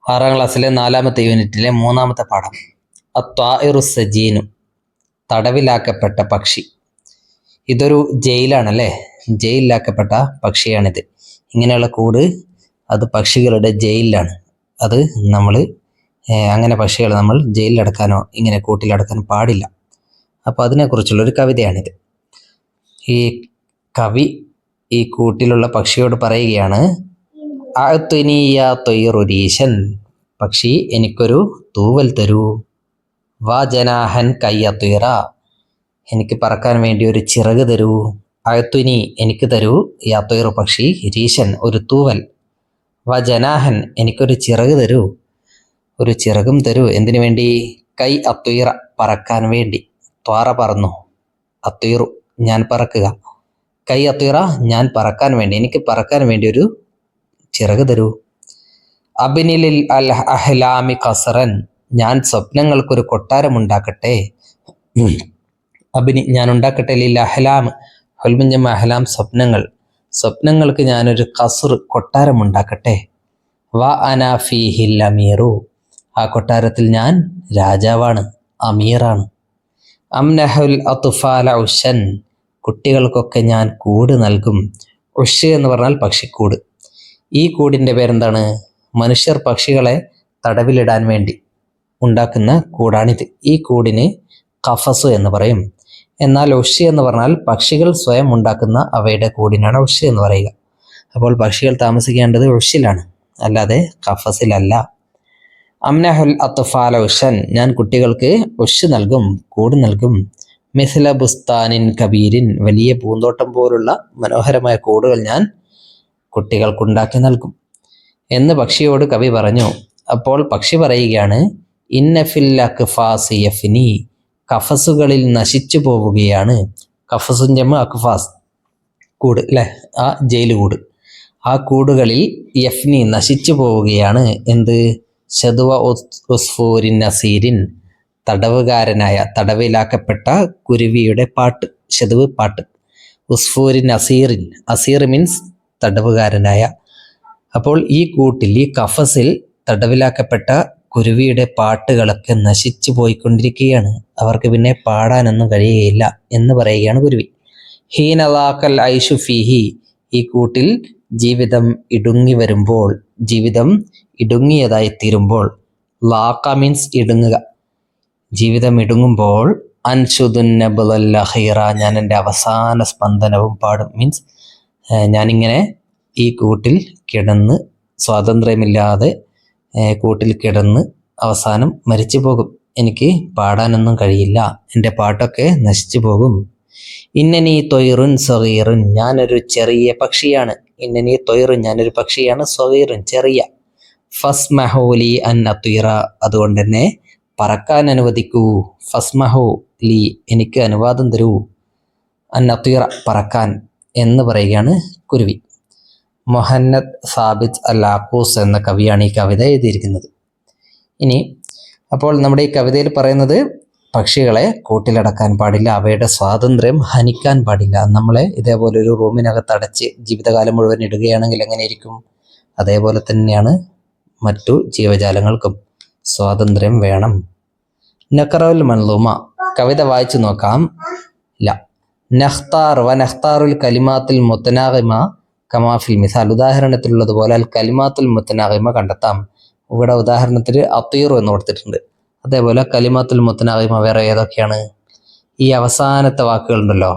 6ാം ക്ലാസ്സിലെ 4ാമത്തെ യൂണിറ്റിലെ 3ാമത്തെ പാഠം അത്വാഇറു സജീനു, തടവിലാക്കപ്പെട്ട പക്ഷി. ഇതൊരു ജയിലാണല്ലേ, ജയിലിലാക്കപ്പെട്ട പക്ഷിയാണിത്. ഇങ്ങനെയുള്ള കൂട് അത് പക്ഷികളുടെ ജയിലിലാണ്. അത് നമ്മൾ അങ്ങനെ പക്ഷികൾ നമ്മൾ ജയിലിലടക്കാനോ ഇങ്ങനെ കൂട്ടിലടക്കാനോ പാടില്ല. അപ്പോൾ അതിനെക്കുറിച്ചുള്ളൊരു കവിതയാണിത്. ഈ കവി ഈ കൂട്ടിലുള്ള പക്ഷിയോട് പറയുകയാണ്, അഅ്തിനിയ തൊയ്റുരീശൻ, പക്ഷി എനിക്കൊരു തൂവൽ തരൂ. വാ ജനാഹൻ കയ്യത്തുയറ, എനിക്ക് പറക്കാൻ വേണ്ടി ഒരു ചിറക് തരൂ. അഅ്തിനി എനിക്ക് തരൂ, യാ തൊയ്റു പക്ഷി, രീശൻ ഒരു തൂവൽ. വാ ജനാഹൻ എനിക്കൊരു ചിറക് തരൂ, ഒരു ചിറകും തരൂ. എന്തിനു വേണ്ടി? കൈ അത്തുയറ പറക്കാൻ വേണ്ടി. ത്വാറ പറന്നു, അത്തുയറു ഞാൻ പറക്കുക, കൈ അത്തുയറ ഞാൻ പറക്കാൻ വേണ്ടി, എനിക്ക് പറക്കാൻ വേണ്ടി ഒരു ചിറക് തരൂ. അബ്നിലിൽ അൽ അഹ്ലാമി ഖസറൻ, ഞാൻ സ്വപ്നങ്ങൾക്കൊരു കൊട്ടാരമുണ്ടാക്കട്ടെ. അബ്നി ഞാൻ ഉണ്ടാക്കട്ടെ, ലിൽ അഹ്ലാം, ഹുൽമുഞ്ചം അഹ്ലാം സ്വപ്നങ്ങൾ, സ്വപ്നങ്ങൾക്ക് ഞാനൊരു ഖസർ കൊട്ടാരമുണ്ടാക്കട്ടെ. വ അന ഫീഹിൽ അമീറു, ആ കൊട്ടാരത്തിൽ ഞാൻ രാജാവാണ്, അമീറാണ്. അംനഹുൽ അത്ഫാല ഉഷൻ, കുട്ടികൾക്കൊക്കെ ഞാൻ കൂട് നൽകും. ഉഷ് എന്ന് പറഞ്ഞാൽ പക്ഷിക്കൂട്. ഈ കൂടിൻ്റെ പേരെന്താണ്? മനുഷ്യർ പക്ഷികളെ തടവിലിടാൻ വേണ്ടി ഉണ്ടാക്കുന്ന കൂടാണിത്. ഈ കൂടിന് ഖഫസ് എന്ന് പറയും. എന്നാൽ ഉഷ് എന്ന് പറഞ്ഞാൽ പക്ഷികൾ സ്വയം ഉണ്ടാക്കുന്ന അവയുടെ കൂടിനാണ് ഉഷ് എന്ന് പറയുക. അപ്പോൾ പക്ഷികൾ താമസിക്കേണ്ടത് ഉഷിലാണ്, അല്ലാതെ ഖഫസിലല്ല. അംനഹുൽ അത്ഫാല ഉഷൻ, ഞാൻ കുട്ടികൾക്ക് ഉഷ് നൽകും, കൂട് നൽകും. മിസ്ല ബുസ്താനിൻ കബീരിൻ, വലിയ പൂന്തോട്ടം പോലുള്ള മനോഹരമായ കൂടുകൾ ഞാൻ കുട്ടികൾക്കുണ്ടാക്കി നൽകും എന്ന് പക്ഷിയോട് കവി പറഞ്ഞു. അപ്പോൾ പക്ഷി പറയുകയാണ്, ഇന്നഫിൽ അക്ഫാസ് യഫ്നി, കഫസുകളിൽ നശിച്ചു പോവുകയാണ്. കഫസുൻ ജമ അക്ഫാസ്, കൂട് അല്ലേ, ആ ജയിൽ കൂട്. ആ കൂടുകളിൽ യഫ്നി നശിച്ചു പോവുകയാണ്. എന്ത്? ശതുവ ഉസ്ഫൂരിൻ നസീരിൻ, തടവുകാരനായ തടവിലാക്കപ്പെട്ട കുരുവിയുടെ പാട്ട്, ശതുവ് പാട്ട്. ഉസ്ഫൂരിൻ അസീറിൻ, അസീർ മീൻസ് തടവുകാരനായ. അപ്പോൾ ഈ കൂട്ടിൽ, ഈ കഫസിൽ തടവിലാക്കപ്പെട്ട കുരുവിയുടെ പാട്ടുകളൊക്കെ നശിച്ചു പോയിക്കൊണ്ടിരിക്കുകയാണ്. അവർക്ക് പിന്നെ പാടാനൊന്നും കഴിയുകയില്ല എന്ന് പറയുകയാണ് കുരുവി. ഹീനലാക്കൽ ഐഷു ഫീഹി, ഈ കൂട്ടിൽ ജീവിതം ഇടുങ്ങി വരുമ്പോൾ, ജീവിതം ഇടുങ്ങിയതായി തീരുമ്പോൾ. ലാക്ക മീൻസ് ഇടുങ്ങുക, ജീവിതം ഇടുങ്ങുമ്പോൾ. അൻഷുദുന്നബുലഹീറ, ഞാൻ എൻ്റെ അവസാന സ്പന്ദനവും പാടും. മീൻസ് ഞാനിങ്ങനെ ഈ കൂട്ടിൽ കിടന്ന് സ്വാതന്ത്ര്യമില്ലാതെ കൂട്ടിൽ കിടന്ന് അവസാനം മരിച്ചു പോകും. എനിക്ക് പാടാനൊന്നും കഴിയില്ല, എൻ്റെ പാട്ടൊക്കെ നശിച്ചു പോകും. ഇന്നനീ തൊയ്റുൻ സഗീറുൻ, ഞാനൊരു ചെറിയ പക്ഷിയാണ്. ഇന്നനീ തൊയ്റുൻ, ഞാനൊരു പക്ഷിയാണ്. സഗീറുൻ ചെറിയ. ഫസ്മഹൂലി അൻ അത്തുയിറ, അതുകൊണ്ട് തന്നെ പറക്കാൻ അനുവദിക്കൂ. ഫസ്മഹു ലി, എനിക്ക് അനുവാദം തരൂ. അൻ അത്തുയിറ പറക്കാൻ എന്ന് പറയുകയാണ് കുരുവി. മുഹന്നദ് സാബിത്ത് അൽ ആഖൂസ് എന്ന കവിയാണ് ഈ കവിത എഴുതിയിരിക്കുന്നത്. ഇനി അപ്പോൾ നമ്മുടെ ഈ കവിതയിൽ പറയുന്നത്, പക്ഷികളെ കൂട്ടിലടക്കാൻ പാടില്ല, അവയുടെ സ്വാതന്ത്ര്യം ഹനിക്കാൻ പാടില്ല. നമ്മളെ ഇതേപോലെ ഒരു റൂമിനകത്ത് അടച്ച് ജീവിതകാലം മുഴുവൻ ഇടുകയാണെങ്കിൽ എങ്ങനെയിരിക്കും? അതേപോലെ തന്നെയാണ് മറ്റു ജീവജാലങ്ങൾക്കും സ്വാതന്ത്ര്യം വേണം. നഖറൽ മൻലൂമ, കവിത വായിച്ചു നോക്കാം. നഖ്താർ വ നഖ്താറുൽ കലിമാത്തുൽ മുത്തനാഗിമ കമാഫിൽ മിസാൽ, ഉദാഹരണത്തിലുള്ളതുപോലെ അൽ കലിമാത്തുൽ മുത്തനാഗിമ കണ്ടെത്താം. ഇവിടെ ഉദാഹരണത്തിൽ അത്തീറു എന്ന് കൊടുത്തിട്ടുണ്ട്. അതേപോലെ കലിമാത്തുൽ മുത്തനാഗിമ വേറെ ഏതൊക്കെയാണ്? ഈ അവസാനത്തെ വാക്കുകളുണ്ടല്ലോ,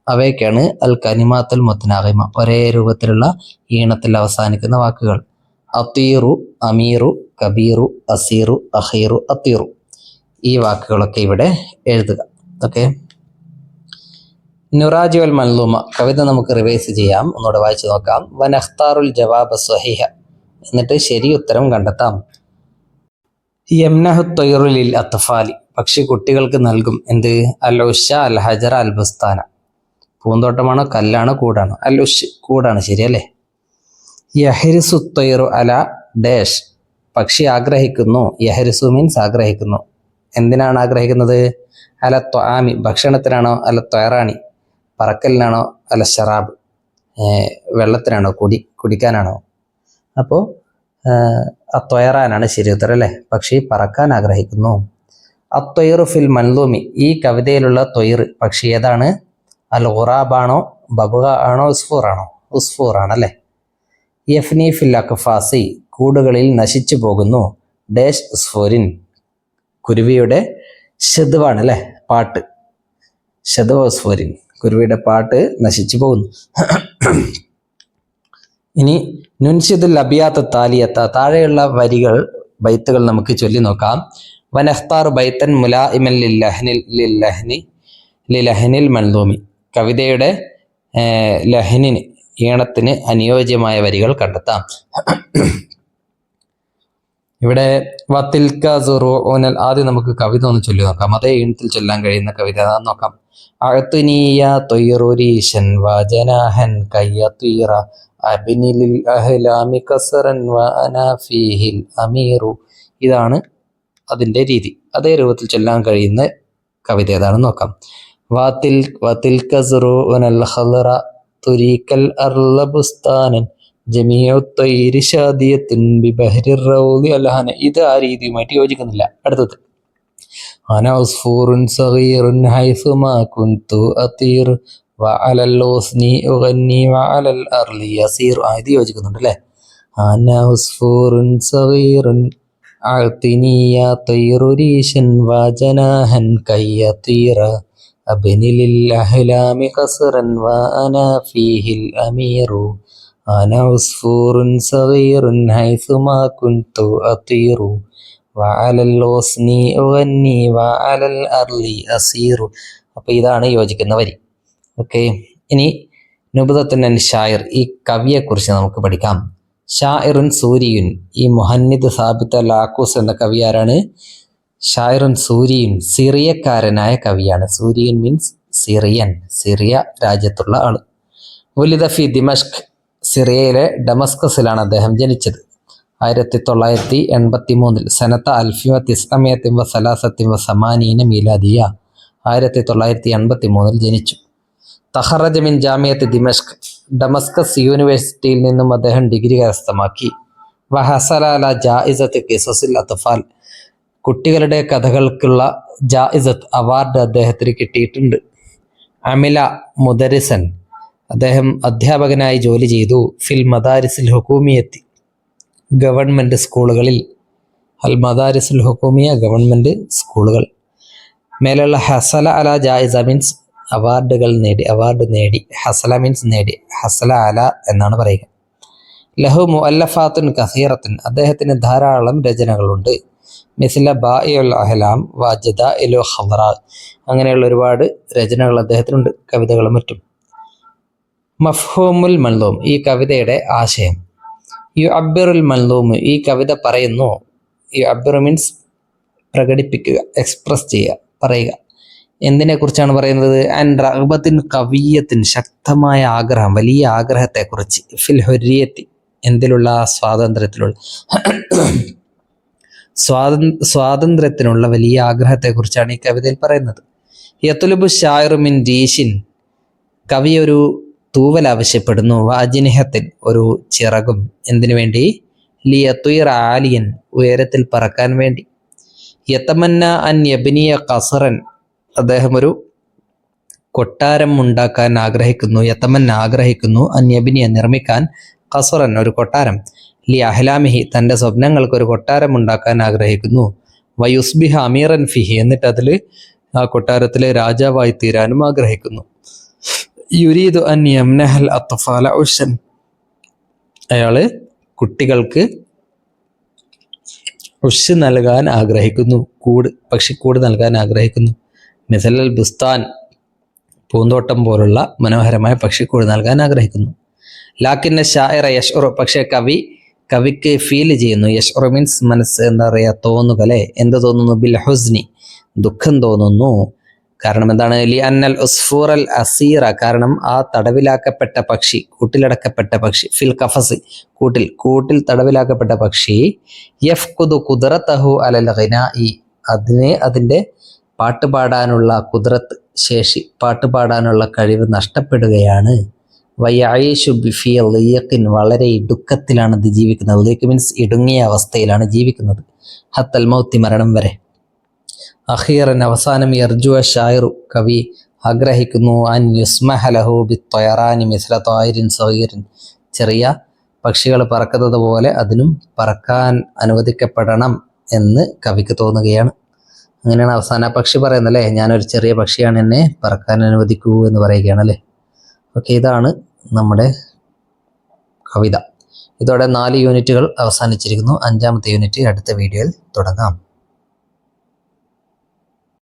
അവയൊക്കെയാണ് അൽ കലിമാത്തുൽ മുത്തനാഗിമ, ഒരേ രൂപത്തിലുള്ള ഈണത്തിൽ അവസാനിക്കുന്ന വാക്കുകൾ. അത്തീറു, അമീറു, കബീറു, അസീറു, അഖീറു, അത്തീറു, ഈ വാക്കുകളൊക്കെ ഇവിടെ എഴുതുക. ഓക്കെ. നുറാജി വൽ മൻലൂമ, കവിത നമുക്ക് റിവൈസ് ചെയ്യാം, ഒന്നുകൂടെ വായിച്ചു നോക്കാം. വനഖ്താറുൽ ജവാബ് സ്വഹീഹ, എന്നിട്ട് ശരി ഉത്തരം കണ്ടെത്താം. യംനഹു ത്വയ്റു ലിൽ അത്ഫാലി, പക്ഷി കുട്ടികൾക്ക് നൽകും. എന്ത്? അൽ ഉഷ അൽ ഹജറ അൽ ബുസ്താന, പൂന്തോട്ടമാണോ കല്ലാണോ കൂടാണോ? അൽ ഉഷ്, കൂടാണ്, ശരിയല്ലേ. യഹ്രിസു ത്വയ്റു അല ഡാഷ്, പക്ഷി ആഗ്രഹിക്കുന്നു. യഹ്രിസു മീൻസ് ആഗ്രഹിക്കുന്നു. എന്തിനാണ് ആഗ്രഹിക്കുന്നത്? അല ത്വആമി, ഭക്ഷണത്തിനാണോ? അല ത്വയറാണി, പറക്കലിനാണോ? അല ഷറാബ്, വെള്ളത്തിനാണോ? കുടിക്കാനാണോ? അപ്പോൾ അത്വയറാനാണ് ശരി ഉത്തരം അല്ലേ. പക്ഷി പറക്കാൻ ആഗ്രഹിക്കുന്നു. അത്വയറു ഫിൽ മൻലൂമി, ഈ കവിതയിലുള്ള ത്വയർ പക്ഷി ഏതാണ്? അൽ ഖുറാബാണോ, ബബുഗ ആണോ, ഉസ്ഫൂർ ആണോ? ഉസ്ഫൂർ ആണല്ലേ. യഫ്നി ഫിൽ അക്ഫാസി, കൂടുകളിൽ നശിച്ചു പോകുന്നു. ഡാഷ് ഉസ്ഫൂരിൻ, കുരുവിയുടെ ഷദ്വാണ് അല്ലേ, പാട്ട്. ഷദ്വ ഉസ്ഫൂരിൻ, കുരുവിയുടെ പാട്ട് നശിച്ചു പോകുന്നു. ഇനി നുൻഷിദുൽ അബിയാത്ത് താലിയത്ത, താഴെയുള്ള വരികൾ ബൈത്തുകൾ നമുക്ക് ചൊല്ലി നോക്കാം. വനഖ്താർ ബൈത്തൻ മുലായിമൻ ലിലഹനിൽ മൻലൂമി, കവിതയുടെ ലഹനിന്, ഈണത്തിന് അനുയോജ്യമായ വരികൾ കണ്ടെത്താം. ഇവിടെ വത്തിൽക സുറൂനൽ, ആദ്യം നമുക്ക് കവിത ഒന്ന് ചൊല്ലി നോക്കാം. അതേ ഈണത്തിൽ ചൊല്ലാൻ കഴിയുന്ന കവിത ഏതാണെന്ന് നോക്കാം. അഅ്തുനിയ ത്വയ്റുരീശൻ വജനാഹൻ കയ്യത്വീറ അബ്നിലിൽ അഹ്ലാമി കസറൻ വഅനാ ഫീഹിൽ അമീറു. ഇതാണ് അതിൻ്റെ രീതി. അതേ രൂപത്തിൽ ചൊല്ലാൻ കഴിയുന്ന കവിത ഏതാണെന്ന് നോക്കാം. വത്തിൽക സുറൂനൽ ഖളറ തുരീക്കൽ അർള ബുസ്താനൻ ജമീഉ ത്വയ്രി ഷാദിയത്തുൻ ബിബഹ്രി റൗദി അൽഹാന. ഇത് ആ രീതിയുമായിട്ട് യോജിക്കുന്നില്ല. അടുത്തത് അന ഉസ്ഫൂറുൻ സഗീറുൻ ഹൈസുമാ കുൻതു അതീർ വഅലൽ ഉസ്നി ഉഗന്നി വഅലൽ അർളി യസീർ. ഇത് യോജിക്കുന്നുണ്ട് അല്ലേ. അന ഉസ്ഫൂറുൻ സഗീറുൻ അഅ്തിനിയ ത്വയ്റുരീശൻ വജനാഹൻ കയ്യതീറ അബ്നിലിൽ അഹ്ലാമി ഖസ്റൻ വഅനാ ഫീഹിൽ അമീറു. അന ഉസ്ഫൂറുൻ സഗീറുൻ ഹൈസുമാ കുൻതു അതീറു വഅലൽ ഉസ്നി ഉഗന്നി വഅലൽ അർളി അസീറു. അപ്പോൾ ഇതാണ് യോജിക്കുന്ന വരി. ഓക്കെ, ഇനി നുബ്ദത്തുൻ ഷായിർ, ഈ കവിയെക്കുറിച്ച് നമുക്ക് പഠിക്കാം. ഷായിറുൻ സൂരിയുൻ, ഈ മുഹന്നിദ് സാബിത്ത് അൽ ആക്കൂസ് എന്ന കവി ആരാണ്? ഷായിറുൻ സൂരിയുൻ, സിറിയക്കാരനായ കവിയാണ്. സൂരിയുൻ മീൻസ് സിറിയൻ, സിറിയ രാജ്യത്തുള്ള ആള്. വുലിദ ഫി ദിമഷ്ക്, സിറിയയിലെ ഡമസ്കസിലാണ് അദ്ദേഹം ജനിച്ചത്. 1983 സനത്ത അൽഫിമ തിസ്അമിയത്തിൻ വസലാസത്തിൻ വസമാനീന മീലാദിയ, 1983 ജനിച്ചു. തഖറജ മിൻ ജാമിയത്ത് ദിമഷ്ക്, ഡമസ്കസ് യൂണിവേഴ്സിറ്റിയിൽ നിന്നും അദ്ദേഹം ഡിഗ്രി കരസ്ഥമാക്കി. വഹസല അല ജായിസത്ത് ഖിസസിൽ അത്ഫാൽ, കുട്ടികളുടെ കഥകൾക്കുള്ള ജായിസത്ത് അവാർഡ് അദ്ദേഹത്തിന് കിട്ടിയിട്ടുണ്ട്. അമില മുദരിസൻ, അദ്ദേഹം അധ്യാപകനായി ജോലി ചെയ്തു. ഫിൽ മദാരിസിൽ ഹുക്കൂമിയത്തി, ഗവൺമെൻറ് സ്കൂളുകളിൽ. അൽ മദാരിസുൽ ഹുക്കൂമിയ, ഗവൺമെൻറ് സ്കൂളുകൾ. മേലുള്ള ഹസല അല ജായിസ മീൻസ് അവാർഡുകൾ നേടി, അവാർഡ് നേടി. ഹസല മീൻസ് നേടി, ഹസല അല എന്നാണ് പറയുക. ലഹു മുഅല്ലഫാത്തുൻ കസീറത്തുൻ, അദ്ദേഹത്തിന് ധാരാളം രചനകളുണ്ട്. മിസ്ല ബാഇഉൽ അഹ്ലാം വജദാഇലു ഖദ്റ, അങ്ങനെയുള്ള ഒരുപാട് രചനകൾ അദ്ദേഹത്തിനുണ്ട്, കവിതകളും മറ്റും. മഫ്ഹൂമുൽ മൻലൂം, ഈ കവിതയുടെ ആശയം. യുഅബ്ബിറുൽ മൻലൂം, ഈ കവിത പറയുന്നു. യുഅബ്ബിറു മീൻസ് പ്രകടിപ്പിക്കുക, എക്സ്പ്രസ് ചെയ്യുക, പറയുക. എന്തിനെ കുറിച്ചാണ് പറയുന്നത്? അൻ റഗ്ബത്തിൻ ഖവിയ്യത്തിൻ, ശക്തമായ ആഗ്രഹം, വലിയ ആഗ്രഹത്തെക്കുറിച്ച്. ഫിൽ ഹുരിയത്തി, എന്തിലുള്ള? സ്വാതന്ത്ര്യത്തിലുള്ള, സ്വാതന്ത്ര്യത്തിനുള്ള വലിയ ആഗ്രഹത്തെക്കുറിച്ചാണ് ഈ കവിതയിൽ പറയുന്നത്. യത്ലുബു ഷായിറു മിൻ രീഷിൻ, കവി ഒരു തൂവൽ ആവശ്യപ്പെടുന്നു. വാജിനിഹത്തിൻ, ഒരു ചിറകും. എന്തിനു വേണ്ടി? ലിയത്തുയിർ ആലിയൻ, ഉയരത്തിൽ പറക്കാൻ വേണ്ടി. യതമന്ന അൻ യബ്നിയ ഖസറൻ, അദ്ദേഹം ഒരു കൊട്ടാരം ഉണ്ടാക്കാൻ ആഗ്രഹിക്കുന്നു. യതമന്ന, ആഗ്രഹിക്കുന്നു. അൻ യബ്നിയ, നിർമ്മിക്കാൻ. ഖസറൻ, ഒരു കൊട്ടാരം. ലി അഹ്ലാമിഹി, തൻ്റെ സ്വപ്നങ്ങൾക്ക് ഒരു കൊട്ടാരം ഉണ്ടാക്കാൻ ആഗ്രഹിക്കുന്നു. വയുസ്ബിഹ അമീറൻ ഫിഹി, എന്നിട്ട് അതിൽ, ആ കൊട്ടാരത്തിൽ രാജാവായി തീരാനും ആഗ്രഹിക്കുന്നു. യുരീദു അൻ യംനഹൽ അത്ഫാല ഉഷൻ, അയാള് കുട്ടികൾക്ക് ഉഷ് നൽകാൻ ആഗ്രഹിക്കുന്നു, കൂട്, പക്ഷിക്കൂട് നൽകാൻ ആഗ്രഹിക്കുന്നു. മിസലൽ ബുസ്താൻ, പൂന്തോട്ടം പോലുള്ള മനോഹരമായ പക്ഷിക്കൂട് നൽകാൻ ആഗ്രഹിക്കുന്നു. ലാക്കിന്ന ഷായിറ യഷ്ഉറു, പക്ഷേ കവിക്ക് ഫീൽ ചെയ്യുന്നു. യഷ്ഉറു മീൻസ് മനസ്സ്, എന്താ പറയുക, തോന്നുക അല്ലേ. എന്ത് തോന്നുന്നു? ബിൽ ഹുസ്നി, ദുഃഖം തോന്നുന്നു. കാരണം എന്താണ്? ലി അന്നൽ ഉസ്ഫൂറൽ അസീറ, കാരണം ആ തടവിലാക്കപ്പെട്ട പക്ഷി, കൂട്ടിലടക്കപ്പെട്ട പക്ഷി. ഫിൽ ഖഫസി, കൂട്ടിൽ തടവിലാക്കപ്പെട്ട പക്ഷി. യഫ്കുദു ഖുദ്റതഹു അലൽ ഗിനാഇ, അതിൻ്റെ പാട്ടുപാടാനുള്ള ഖുദ്റത്ത്, ശേഷി, പാട്ടുപാടാനുള്ള കഴിവ് നഷ്ടപ്പെടുകയാണ്. വയഈഷു ബിഫി ളിയഖിൻ, വളരെ ഇടുക്കത്തിലാണ് ഇത് ജീവിക്കുന്നത്. ളിയഖ് മീൻസ് ഇടുങ്ങിയ അവസ്ഥയിലാണ് ജീവിക്കുന്നത്. ഹത്തൽ മൗത്തി, മരണം വരെ. അഖീറൻ, അവസാനം. യർജു ഷായിറു, കവി ആഗ്രഹിക്കുന്നു. അൻ യുസ്മഹ ലഹു ബിത്വയറാനി മിസ്ല ത്വായിരിൻ സഗീറിൻ, ചെറിയ പക്ഷികൾ പറക്കുന്നത് പോലെ അതിനും പറക്കാൻ അനുവദിക്കപ്പെടണം എന്ന് കവിക്ക് തോന്നുകയാണ്. അങ്ങനെയാണ് അവസാന പക്ഷി പറയുന്നത് അല്ലേ, ഞാനൊരു ചെറിയ പക്ഷിയാണ്, എന്നെ പറക്കാൻ അനുവദിക്കൂ എന്ന് പറയുകയാണ് അല്ലേ. ഓക്കെ, ഇതാണ് നമ്മുടെ കവിത. ഇതോടെ 4 യൂണിറ്റുകൾ അവസാനിച്ചിരിക്കുന്നു. 5-ാമത്തെ യൂണിറ്റ് അടുത്ത വീഡിയോയിൽ തുടങ്ങാം.